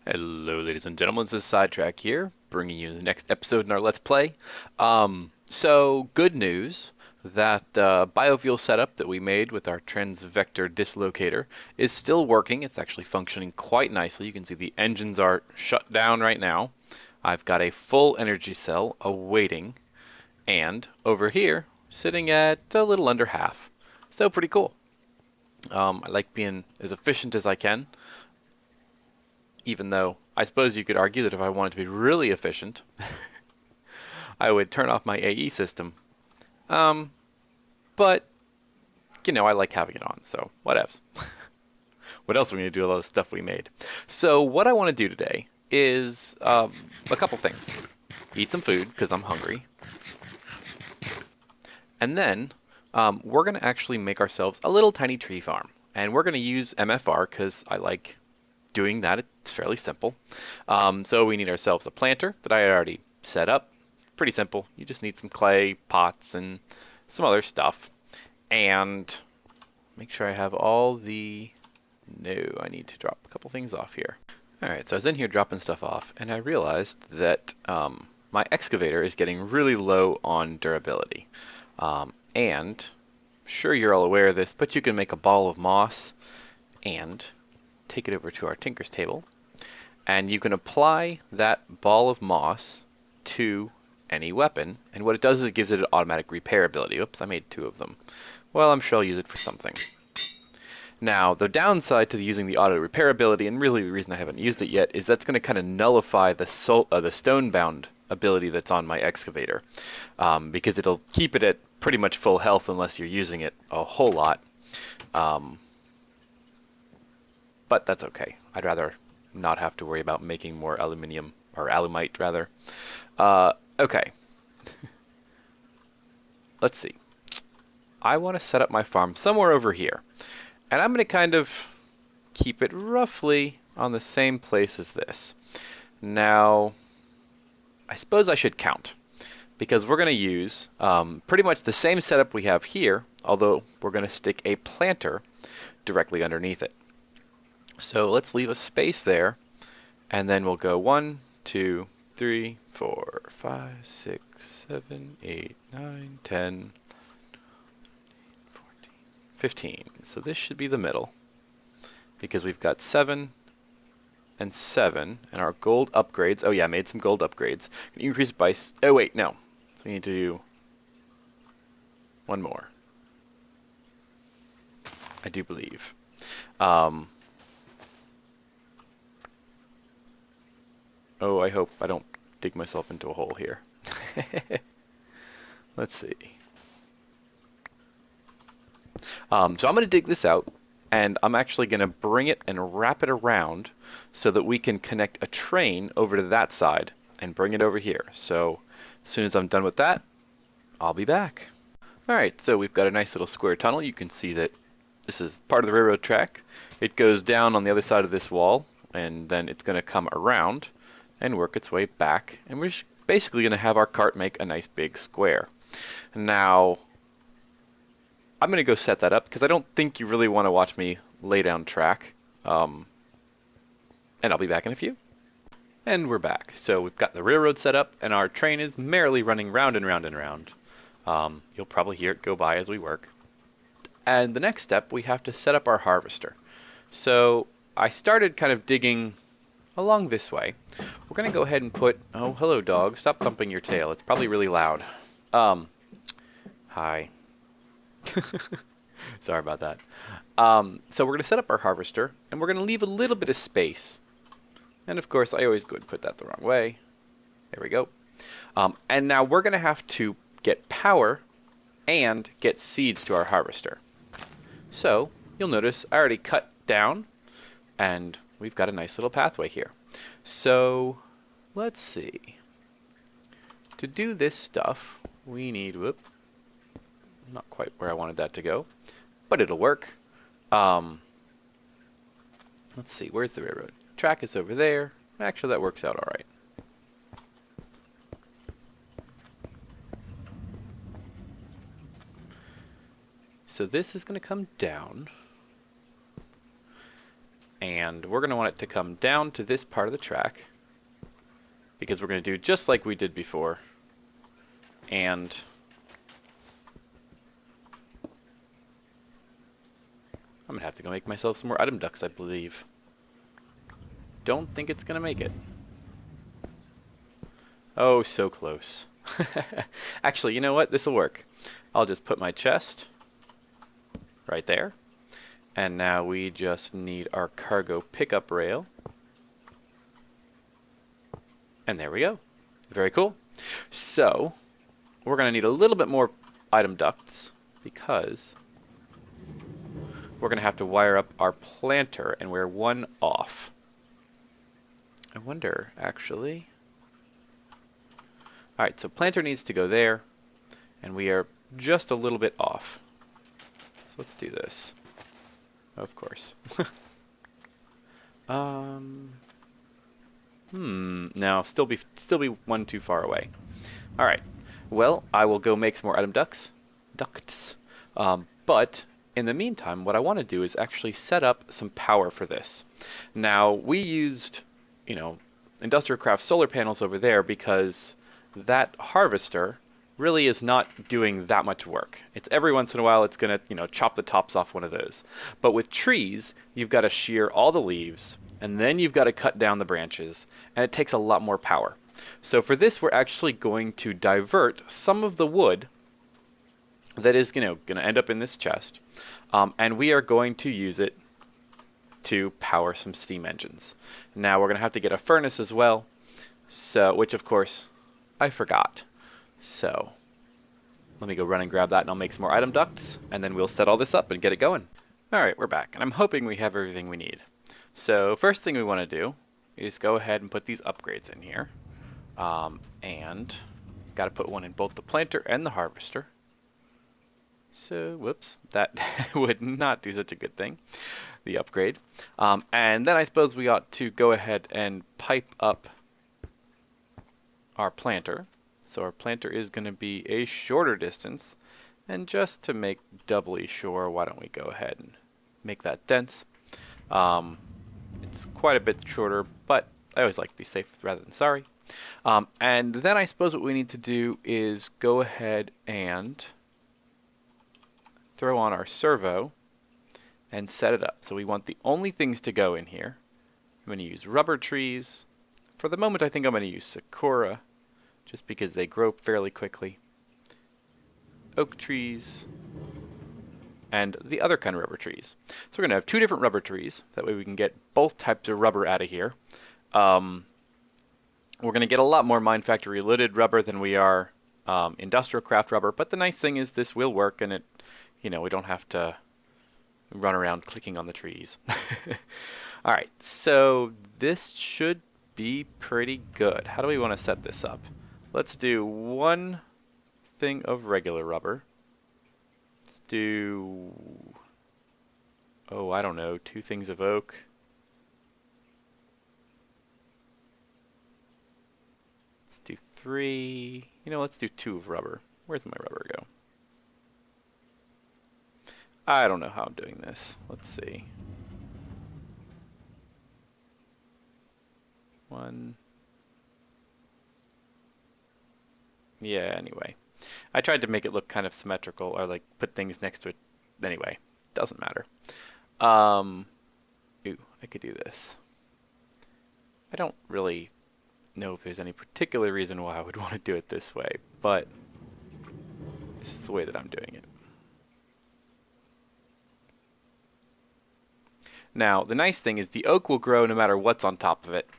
Hello, ladies and gentlemen. This is Sidetrack here, bringing you the next episode in our Let's Play. So good news that biofuel setup that we made with our transvector dislocator is still working. It's actually functioning quite nicely. You can see the engines are shut down right now. I've got a full energy cell awaiting, and over here, sitting at a little under half. So pretty cool. I like being as efficient as I can, even though I suppose you could argue that if I wanted to be really efficient, I would turn off my AE system. Um, but, I like having it on, so whatevs. What else are we going to do with all the stuff we made? So what I want to do today is a couple things. Eat some food, because I'm hungry. And then we're going to actually make ourselves a little tiny tree farm. And we're going to use MFR, because I like doing that. It's fairly simple. So we need ourselves a planter that I had already set up. Pretty simple. You just need some clay, pots, and some other stuff. And make sure I have all the... No, I need to drop a couple things off here. Alright, so I was in here dropping stuff off, and I realized that my excavator is getting really low on durability. And sure you're all aware of this, but you can make a ball of moss and take it over to our tinker's table, and you can apply that ball of moss to any weapon, and what it does is it gives it an automatic repair ability. Oops, I made two of them. Well, I'm sure I'll use it for something. Now, the downside to using the auto repair ability, and really the reason I haven't used it yet, is that's going to kind of nullify the stone-bound ability that's on my excavator, because it'll keep it at pretty much full health unless you're using it a whole lot. But that's okay. I'd rather not have to worry about making more aluminium, or alumite rather. Okay. Let's see. I want to set up my farm somewhere over here. And I'm going to kind of keep it roughly on the same place as this. Now, I suppose I should count, because we're going to use pretty much the same setup we have here, although we're going to stick a planter directly underneath it. So let's leave a space there, and then we'll go 1, 2, 3, 4, 5, 6, 7, 8, 9, 10, 14, 15. So this should be the middle, because we've got 7 and 7, and our gold upgrades. Oh yeah, I made some gold upgrades. Increase by... Oh wait, no. So we need to do one more, I do believe. Oh, I hope I don't dig myself into a hole here. Let's see. So I'm going to dig this out, and I'm actually going to bring it and wrap it around so that we can connect a train over to that side and bring it over here. So as soon as I'm done with that, I'll be back. Alright, so we've got a nice little square tunnel. You can see that this is part of the railroad track. It goes down on the other side of this wall, and then it's going to come around and work its way back, and we're basically going to have our cart make a nice big square. Now, I'm going to go set that up, because I don't think you really want to watch me lay down track, and I'll be back in a few. And we're back. So we've got the railroad set up, and our train is merrily running round and round and round. You'll probably hear it go by as we work. And the next step, we have to set up our harvester. So I started kind of digging along this way. We're going to go ahead and put... Oh, hello, dog. Stop thumping your tail. It's probably really loud. Hi. Sorry about that. So we're going to set up our harvester, and we're going to leave a little bit of space. And of course, I always go and put that the wrong way. There we go. And now we're going to have to get power and get seeds to our harvester. So you'll notice I already cut down, and we've got a nice little pathway here. So let's see. To do this stuff, we need... Whoop. Not quite where I wanted that to go, but it'll work. Let's see, where's the railroad? Track is over there. Actually, that works out all right. So this is going to come down, And we're going to want it to come down to this part of the track, because we're going to do just like we did before. And I'm going to have to go make myself some more item ducts, I believe. Don't think it's going to make it. Oh, so close. Actually, you know what? This will work. I'll just put my chest right there. And now we just need our cargo pickup rail. And there we go. Very cool. So, we're going to need a little bit more item ducts because we're going to have to wire up our planter, and we're one off. I wonder, actually. Alright, so planter needs to go there, and we are just a little bit off. So let's do this. Of course. No, still be one too far away. Alright. Well, I will go make some more item ducts. But in the meantime, what I want to do is actually set up some power for this. Now, we used, Industrial Craft solar panels over there because that harvester really is not doing that much work. It's every once in a while it's going to, chop the tops off one of those. But with trees, you've got to shear all the leaves, and then you've got to cut down the branches, and it takes a lot more power. So for this, we're actually going to divert some of the wood that is, going to end up in this chest, and we are going to use it to power some steam engines. Now we're going to have to get a furnace as well, so which of course I forgot. So let me go run and grab that, and I'll make some more item ducts, and then we'll set all this up and get it going. Alright, we're back, and I'm hoping we have everything we need. So first thing we want to do is go ahead and put these upgrades in here. And got to put one in both the planter and the harvester. So, whoops, that would not do such a good thing, the upgrade. And then I suppose we ought to go ahead and pipe up our planter. So our planter is going to be a shorter distance. And just to make doubly sure, why don't we go ahead and make that dense. It's quite a bit shorter, but I always like to be safe rather than sorry. And then I suppose what we need to do is go ahead and throw on our servo and set it up. So we want the only things to go in here. I'm going to use rubber trees. For the moment, I think I'm going to use sakura, just because they grow fairly quickly. Oak trees, and the other kind of rubber trees. So we're going to have two different rubber trees. That way we can get both types of rubber out of here. We're going to get a lot more Mine Factory Loaded rubber than we are Industrial Craft rubber, but the nice thing is this will work, and it, we don't have to run around clicking on the trees. Alright, so this should be pretty good. How do we want to set this up? Let's do one thing of regular rubber. Let's do, I don't know, 2 things of oak. Let's do 3. Let's do 2 of rubber. Where's my rubber go? I don't know how I'm doing this. Let's see. 1. Yeah, anyway. I tried to make it look kind of symmetrical, or like put things next to it. Anyway, doesn't matter. Ooh, I could do this. I don't really know if there's any particular reason why I would want to do it this way, but this is the way that I'm doing it. Now, the nice thing is the oak will grow no matter what's on top of it.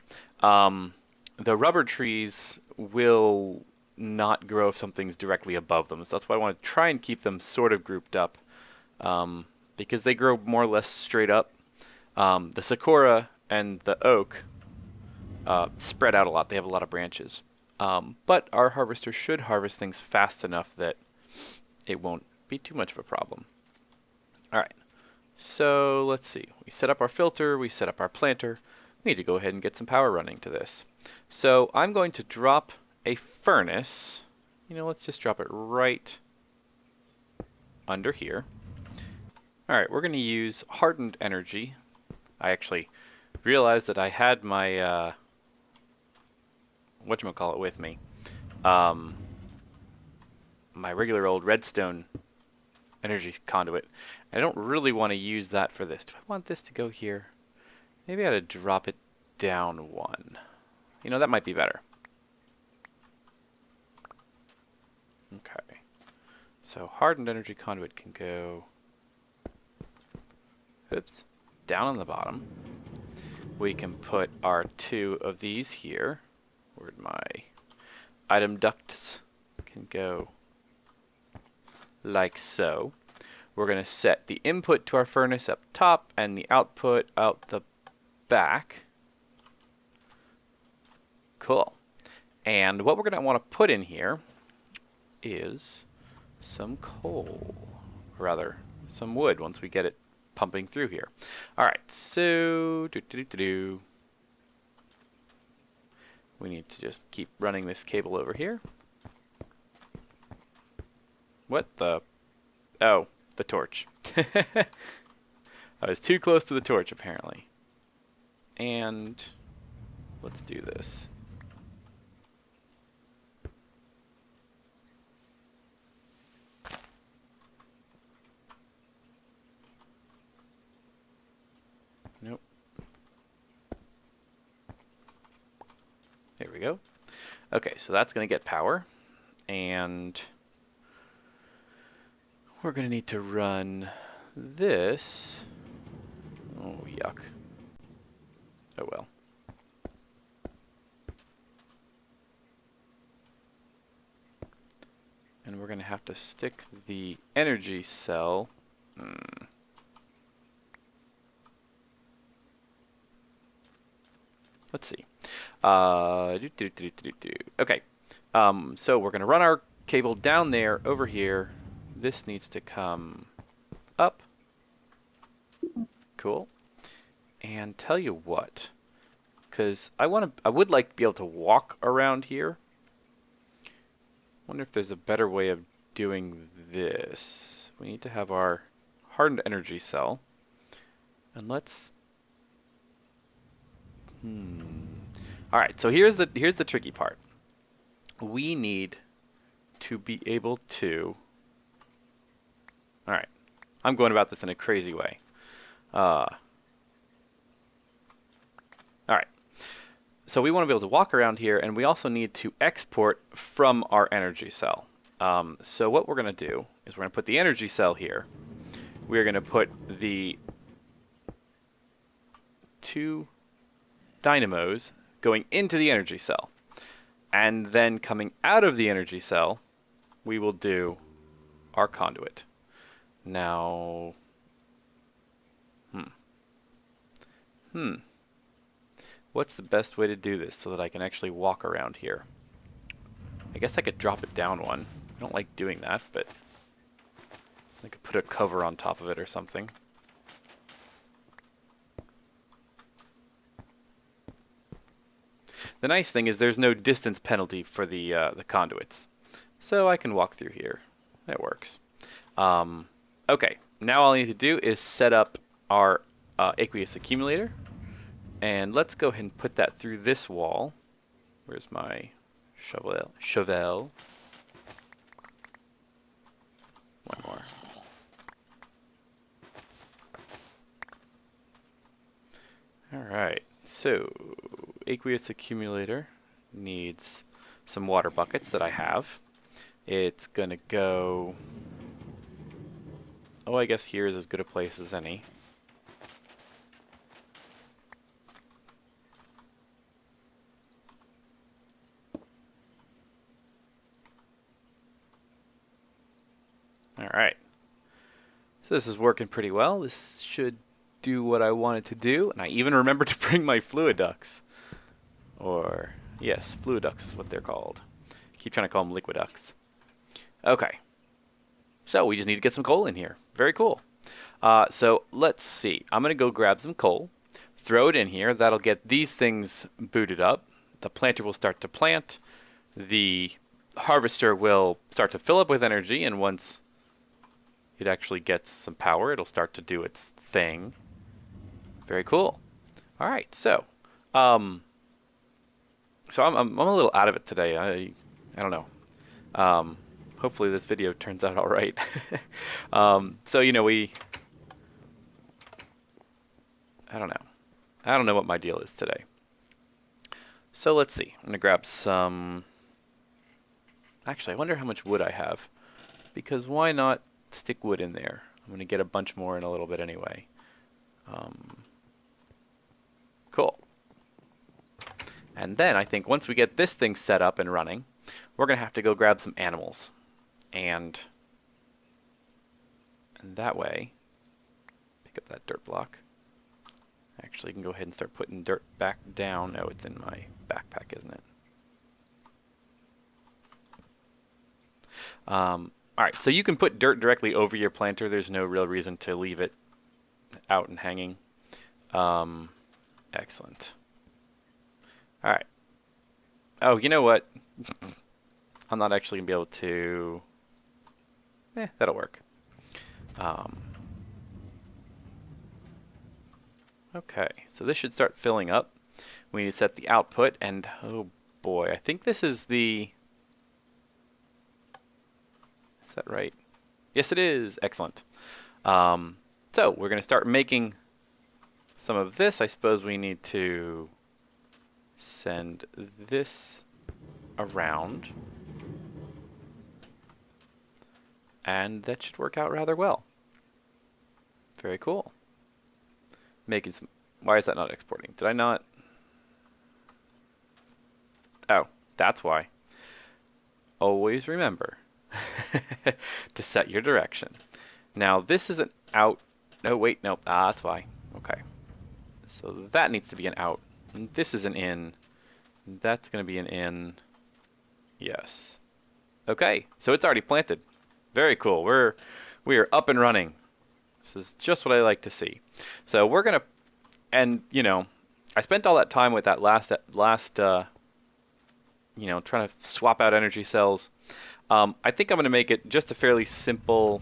The rubber trees will not grow if something's directly above them. So that's why I want to try and keep them sort of grouped up, because they grow more or less straight up. The sakura and the oak spread out a lot. They have a lot of branches. But our harvester should harvest things fast enough that it won't be too much of a problem. All right. So let's see. We set up our filter. We set up our planter. We need to go ahead and get some power running to this. So I'm going to drop a furnace. Let's just drop it right under here. All right, we're going to use hardened energy I actually realized that I had my whatchamacallit with me. Um, my regular old redstone energy conduit. I don't really want to use that for this. Do I want this to go here? Maybe I ought to drop it down one. You know, that might be better. Okay. So hardened energy conduit can go, oops, down on the bottom. We can put our two of these here. Where'd my item ducts can go like so. We're going to set the input to our furnace up top and the output out the back. Cool. And what we're going to want to put in here is some coal, or rather some wood once we get it pumping through here. All right, so we need to just keep running this cable over here. What the? Oh, the torch. I was too close to the torch apparently. And let's do this. Nope. There we go. Okay, so that's going to get power. And we're going to need to run this. Oh, yuck. Oh, well. And we're going to have to stick the energy cell. Let's see. Okay. So we're going to run our cable down there, over here. This needs to come up. Cool. And tell you what, because I would like to be able to walk around here. Wonder if there's a better way of doing this. We need to have our hardened energy cell. And let's all right, so here's the tricky part. We need to be able to. All right, I'm going about this in a crazy way. All right, so we want to be able to walk around here, and we also need to export from our energy cell. So what we're going to do is we're going to put the energy cell here. We're going to put the two dynamos going into the energy cell. And then coming out of the energy cell, we will do our conduit. Now, what's the best way to do this so that I can actually walk around here? I guess I could drop it down one. I don't like doing that, but I could put a cover on top of it or something. The nice thing is there's no distance penalty for the conduits, so I can walk through here. That works. Okay, now all I need to do is set up our aqueous accumulator, and let's go ahead and put that through this wall. Where's my shovel? One more. All right, so aqueous accumulator needs some water buckets that I have. It's gonna go, oh, I guess here is as good a place as any. All right, so this is working pretty well. This should do what I wanted to do, and I even remembered to bring my fluid ducts. Or, yes, fluid ducts is what they're called. Keep trying to call them liquid ducts. Okay, so we just need to get some coal in here. Very cool. So let's see. I'm going to go grab some coal, throw it in here. That'll get these things booted up. The planter will start to plant. The harvester will start to fill up with energy, and once it actually gets some power, it'll start to do its thing. Very cool. All right, um, so I'm a little out of it today. I don't know. Hopefully this video turns out all right. So you know I don't know. I don't know what my deal is today. So let's see. I'm gonna grab some. Actually, I wonder how much wood I have, because why not stick wood in there? I'm gonna get a bunch more in a little bit anyway. Cool. And then I think once we get this thing set up and running, we're gonna have to go grab some animals, and that way, pick up that dirt block. Actually, you can go ahead and start putting dirt back down. No, it's in my backpack, isn't it? Alright, so you can put dirt directly over your planter. There's no real reason to leave it out and hanging. Excellent. Alright. Oh, you know what? I'm not actually going to be able to... that'll work. Okay, so this should start filling up. We need to set the output, and oh boy, I think this is the... Is that right? Yes, it is. Excellent. So we're going to start making some of this. I suppose we need to send this around, and that should work out rather well. Very cool. Making some... Why is that not exporting? Did I not... Oh, that's why. Always remember to set your direction. Now this is an out. No, wait, no. Ah, that's why. Okay. So that needs to be an out. And this is an in. That's going to be an in. Yes. Okay, so it's already planted. Very cool. We are up and running. This is just what I like to see. So we're gonna, and you know, I spent all that time with that last you know, trying to swap out energy cells. I think I'm gonna make it just a fairly simple.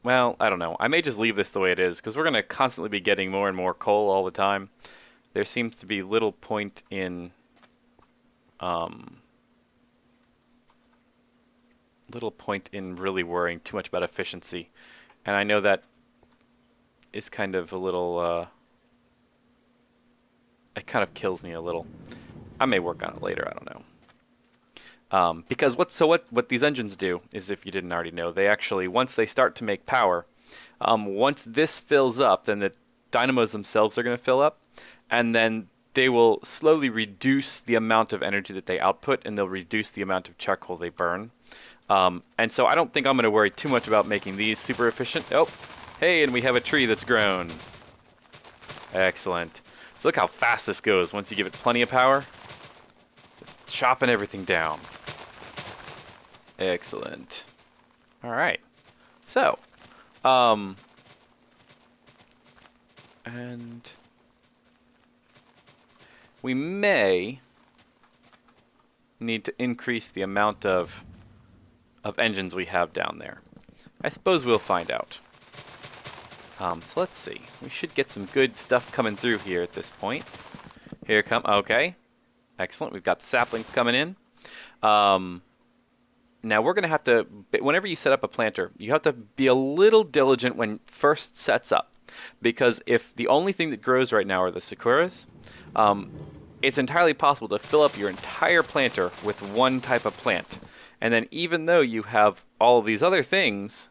Well, I don't know. I may just leave this the way it is because we're gonna constantly be getting more and more coal all the time. There seems to be little point in really worrying too much about efficiency. And I know that is kind of a little, it kind of kills me a little. I may work on it later, I don't know. Because what these engines do is, if you didn't already know, they actually, once they start to make power, once this fills up, then the dynamos themselves are going to fill up, and then they will slowly reduce the amount of energy that they output, and they'll reduce the amount of charcoal they burn. And so I don't think I'm going to worry too much about making these super efficient. Oh, hey, and we have a tree that's grown. Excellent. So look how fast this goes once you give it plenty of power. Just chopping everything down. Excellent. All right. So, and we may need to increase the amount of engines we have down there. I suppose we'll find out. So let's see. We should get some good stuff coming through here at this point. Here come. Okay. Excellent. We've got the saplings coming in. Now we're going to have to, whenever you set up a planter, you have to be a little diligent when first sets up. Because if the only thing that grows right now are the sakuras, it's entirely possible to fill up your entire planter with one type of plant. And then even though you have all of these other things,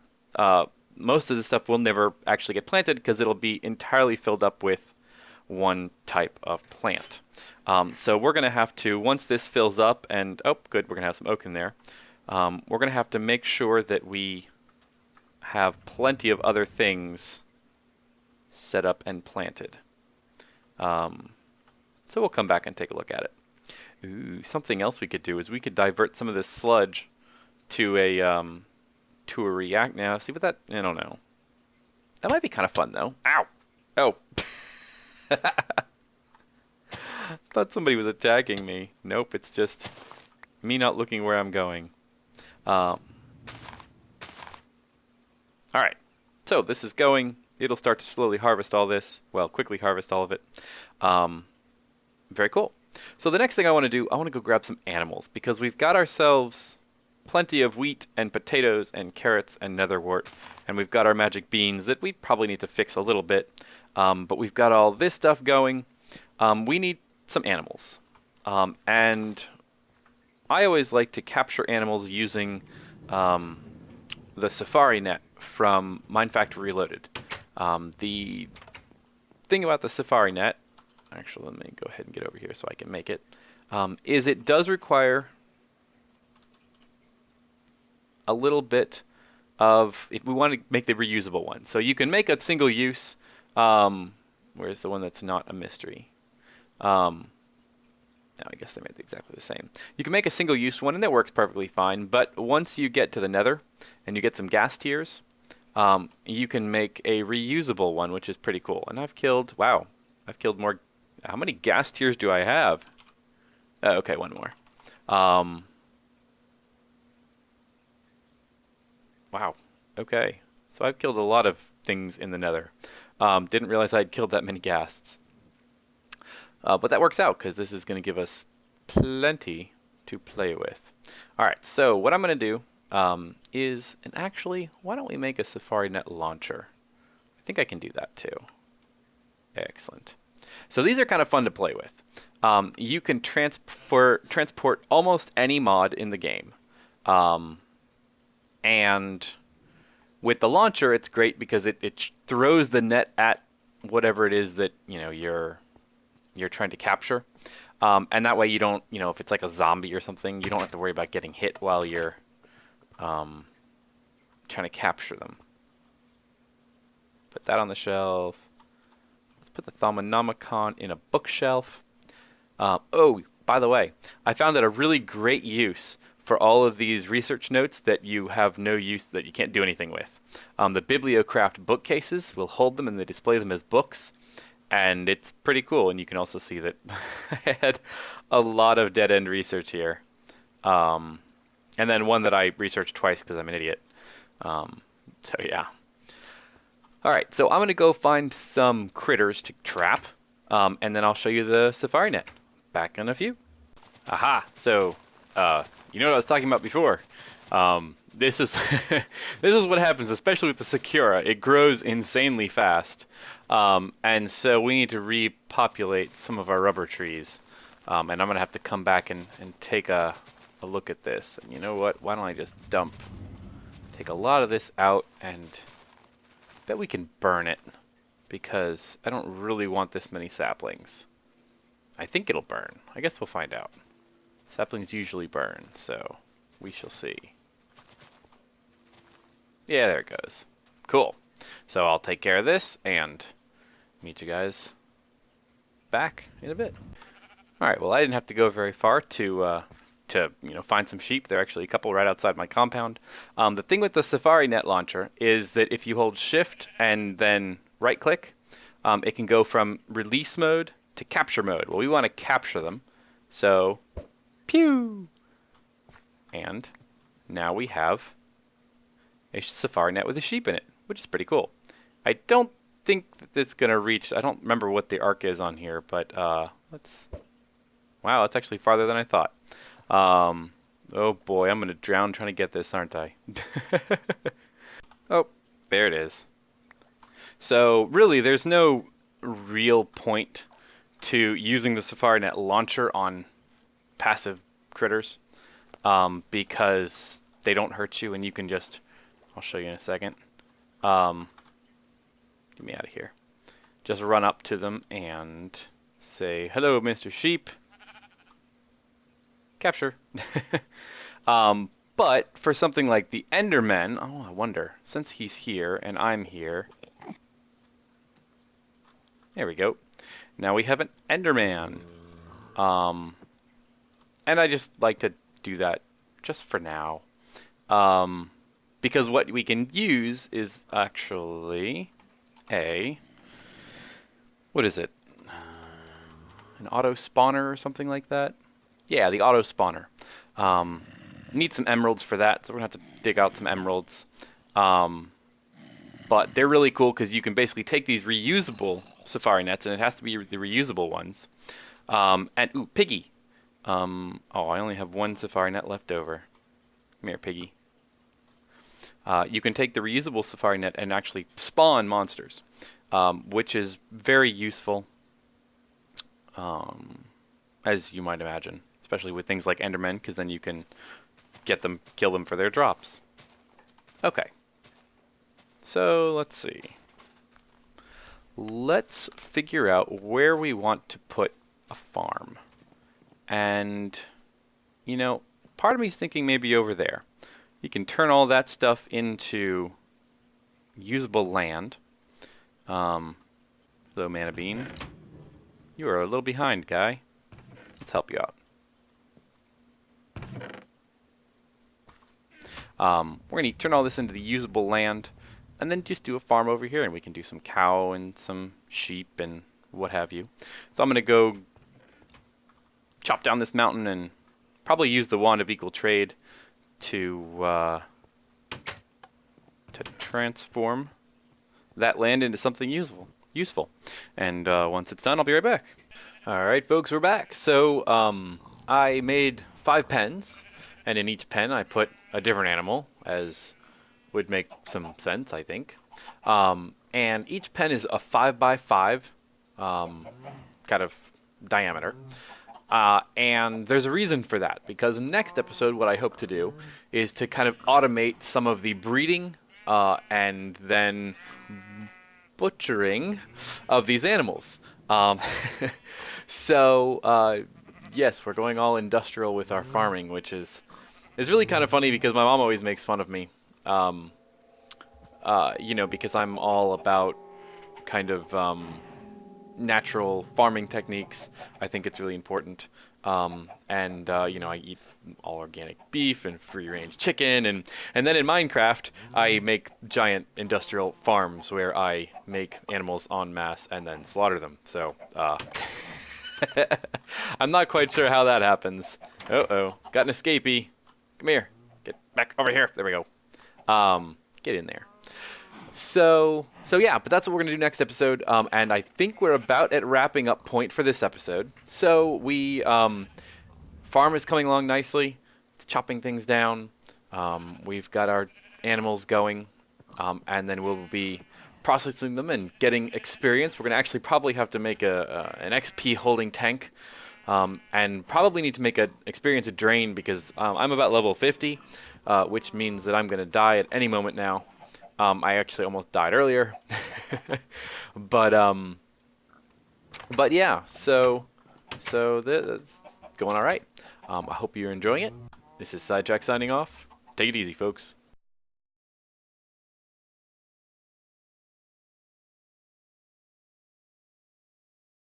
most of the stuff will never actually get planted because it'll be entirely filled up with one type of plant. So we're going to have to, once this fills up, and oh, good, we're going to have some oak in there. We're going to have to make sure that we have plenty of other things set up and planted. So we'll come back and take a look at it. Ooh, something else we could do is we could divert some of this sludge to a react. Now, see what that... I don't know. That might be kind of fun, though. Ow! Oh! Thought somebody was attacking me. Nope, it's just me not looking where I'm going. Alright. So, this is going it'll start to slowly harvest all this. Well, quickly harvest all of it. Very cool. So the next thing I want to do, I want to go grab some animals because we've got ourselves plenty of wheat and potatoes and carrots and netherwort, and we've got our magic beans that we probably need to fix a little bit. But we've got all this stuff going. We need some animals. And I always like to capture animals using the Safari net from Minecraft Reloaded. The thing about the Safari net, actually let me go ahead and get over here so I can make it, is it does require a little bit of, if we want to make the reusable one. So you can make a single use, where's the one that's not a mystery? No, I guess they made exactly the same. You can make a single use one and that works perfectly fine, but once you get to the nether and you get some gas tiers, you can make a reusable one, which is pretty cool. And I've killed, wow, I've killed more. How many gas tiers do I have? Okay, one more. Wow, okay. So I've killed a lot of things in the nether. Didn't realize I'd killed that many ghasts. But that works out because this is going to give us plenty to play with. Alright, so what I'm going to do is, and actually, why don't we make a Safari Net launcher? I think I can do that too. Excellent. So these are kind of fun to play with. You can transport almost any mod in the game. And with the launcher, it's great because it throws the net at whatever it is that you're trying to capture, and that way you don't, if it's like a zombie or something, you don't have to worry about getting hit while you're trying to capture them. Put that on the shelf. Let's put the Thaumonomicon in a bookshelf. Oh, by the way, I found that a really great use for all of these research notes that you have no use, that you can't do anything with. The Bibliocraft bookcases will hold them and they display them as books. And it's pretty cool, and you can also see that I had a lot of dead-end research here. And then one that I researched twice because I'm an idiot. So yeah. Alright, so I'm going to go find some critters to trap, and then I'll show you the Safari Net. Back in a few. Aha! So, you know what I was talking about before. This is this is what happens, especially with the Sakura. It grows insanely fast. And so we need to repopulate some of our rubber trees. And I'm going to have to come back and take a look at this. And you know what? Why don't I just take a lot of this out, and bet we can burn it. Because I don't really want this many saplings. I think it'll burn. I guess we'll find out. Saplings usually burn, so we shall see. Yeah, there it goes. Cool. So I'll take care of this and meet you guys back in a bit. Alright, well I didn't have to go very far to find some sheep. There are actually a couple right outside my compound. The thing with the Safari Net launcher is that if you hold shift and then right click, it can go from release mode to capture mode. Well, we want to capture them, so pew! And now we have a Safari Net with a sheep in it, which is pretty cool. I don't think that it's going to reach, I don't remember what the arc is on here, but wow, that's actually farther than I thought. Oh boy, I'm going to drown trying to get this, aren't I? Oh, there it is. So really, there's no real point to using the Safari Net launcher on passive critters, because they don't hurt you and you can just, I'll show you in a second. Get me out of here. Just run up to them and say, hello, Mr. Sheep. Capture. But for something like the Enderman, oh, I wonder, since he's here and I'm here. There we go. Now we have an Enderman. And I just like to do that just for now. Because what we can use is actually what is it? An auto spawner or something like that? Yeah, the auto spawner. Need some emeralds for that, so we're going to have to dig out some emeralds. but they're really cool because you can basically take these reusable safari nets, and it has to be the reusable ones. And ooh, piggy. Oh, I only have one safari net left over. Come here, piggy. You can take the reusable safari net and actually spawn monsters, which is very useful, as you might imagine, especially with things like Endermen, because then you can get them, kill them for their drops. Okay. So let's see. Let's figure out where we want to put a farm. And, you know, part of me is thinking maybe over there. You can turn all that stuff into usable land. So, Mana Bean, you are a little behind, guy. Let's help you out. We're going to turn all this into the usable land, and then just do a farm over here, and we can do some cow and some sheep and what have you. So I'm going to go chop down this mountain and probably use the Wand of Equal Trade to transform that land into something useful. And once it's done, I'll be right back. All right, folks, we're back. So I made 5 pens, and in each pen I put a different animal, as would make some sense, I think. And each pen is a 5x5 kind of diameter. And there's a reason for that, because in the next episode, what I hope to do is to kind of automate some of the breeding and then butchering of these animals. So, yes, we're going all industrial with our farming, which is really kind of funny because my mom always makes fun of me. You know, because I'm all about kind of natural farming techniques. I think it's really important. And you know, I eat all organic beef and free-range chicken, and then in Minecraft I make giant industrial farms where I make animals en masse and then slaughter them. So I'm not quite sure how that happens. Uh-oh, got an escapee. Come here, get back over here. There we go. Get in there. So yeah, but that's what we're gonna do next episode. And I think we're about at wrapping up point for this episode. So we farm is coming along nicely. It's chopping things down. We've got our animals going, and then we'll be processing them and getting experience. We're gonna actually probably have to make an XP holding tank, and probably need to make an experience a drain because I'm about level 50, which means that I'm gonna die at any moment now. I actually almost died earlier, but yeah, so that's going all right. I hope you're enjoying it. This is Sidetrack signing off. Take it easy, folks.